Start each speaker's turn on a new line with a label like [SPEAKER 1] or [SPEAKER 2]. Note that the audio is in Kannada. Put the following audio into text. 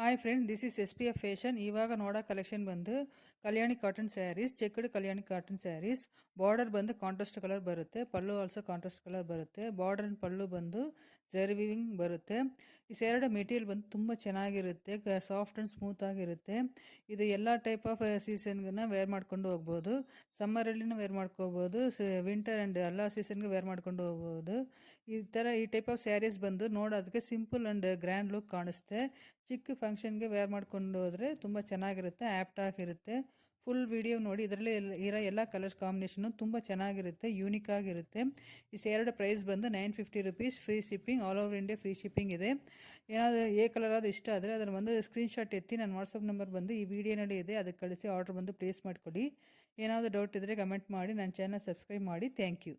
[SPEAKER 1] Hi friends, this is S P F fashion. ಇವಾಗ ನೋಡೋ ಕಲೆಕ್ಷನ್ ಬಂದು Kalyani cotton saris, checked Kalyani cotton saris. Border ಬಂದು ಕಾಂಟ್ರಾಸ್ಟ್ ಕಲರ್ ಬರುತ್ತೆ, ಪಲ್ಲು ಆಲ್ಸೋ ಕಾಂಟ್ರಾಸ್ಟ್ ಕಲರ್ ಬರುತ್ತೆ. ಬಾರ್ಡರ್ ಅಂಡ್ ಪಲ್ಲು ಬಂದು ಜರಿ ವಿವಿಂಗ್ ಬರುತ್ತೆ. ಈ ಸ್ಯಾರಿದ ಮೆಟೀರಿಯಲ್ ಬಂದು ತುಂಬ ಚೆನ್ನಾಗಿರುತ್ತೆ, ಸಾಫ್ಟ್ ಆ್ಯಂಡ್ ಸ್ಮೂತ್ ಆಗಿರುತ್ತೆ. ಇದು ಎಲ್ಲ ಟೈಪ್ ಆಫ್ ಸೀಸನ್ಗೆ ವೇರ್ ಮಾಡ್ಕೊಂಡು ಹೋಗ್ಬೋದು. ಸಮ್ಮರಲ್ಲಿನೂ ವೇರ್ ಮಾಡ್ಕೋಬೋದು, ವಿಂಟರ್ ಆ್ಯಂಡ್ ಎಲ್ಲ ಸೀಸನ್ಗೆ ವೇರ್ ಮಾಡ್ಕೊಂಡು ಹೋಗ್ಬೋದು. ಈ ಟೈಪ್ ಆಫ್ ಸ್ಯಾರೀಸ್ ಬಂದು ನೋಡೋದಕ್ಕೆ ಸಿಂಪಲ್ ಆ್ಯಂಡ್ ಗ್ರ್ಯಾಂಡ್ ಲುಕ್ ಕಾಣಿಸುತ್ತೆ. ಚಿಕ್ಕ ಫಂಕ್ಷನ್ಗೆ ವೇರ್ ಮಾಡ್ಕೊಂಡು ಹೋದರೆ ತುಂಬ ಚೆನ್ನಾಗಿರುತ್ತೆ, ಆ್ಯಪ್ಟ್ ಆಗಿರುತ್ತೆ. ಫುಲ್ ವಿಡಿಯೋ ನೋಡಿ, ಇದರಲ್ಲಿ ಇರೋ ಎಲ್ಲ ಕಲರ್ಸ್ ಕಾಂಬಿನೇಷನು ತುಂಬ ಚೆನ್ನಾಗಿರುತ್ತೆ, ಯೂನಿಕ್ ಆಗಿರುತ್ತೆ. ಈ ಸ್ಯಾರಿದ ಪ್ರೈಸ್ ಬಂದು 950 rupees, free shipping, all over India free shipping ಇದೆ. ಏನಾದರೂ ಕಲರ್ ಆದರೂ ಇಷ್ಟ ಆದರೆ ಅದನ್ನು ಬಂದು ಸ್ಕ್ರೀನ್ಶಾಟ್ ಎತ್ತಿ ನನ್ನ ವಾಟ್ಸಪ್ ನಂಬರ್ ಬಂದು ಈ ವಿಡಿಯೋನಲ್ಲಿ ಇದೆ, ಅದಕ್ಕೆ ಕಳಿಸಿ ಆರ್ಡ್ರ್ ಬಂದು ಪ್ಲೇಸ್ ಮಾಡಿಕೊಡಿ. ಏನಾದರೂ ಡೌಟ್ ಇದ್ದರೆ ಕಮೆಂಟ್ ಮಾಡಿ, ನನ್ನ ಚಾನಲ್ ಸಬ್ಸ್ಕ್ರೈಬ್ ಮಾಡಿ. Thank you.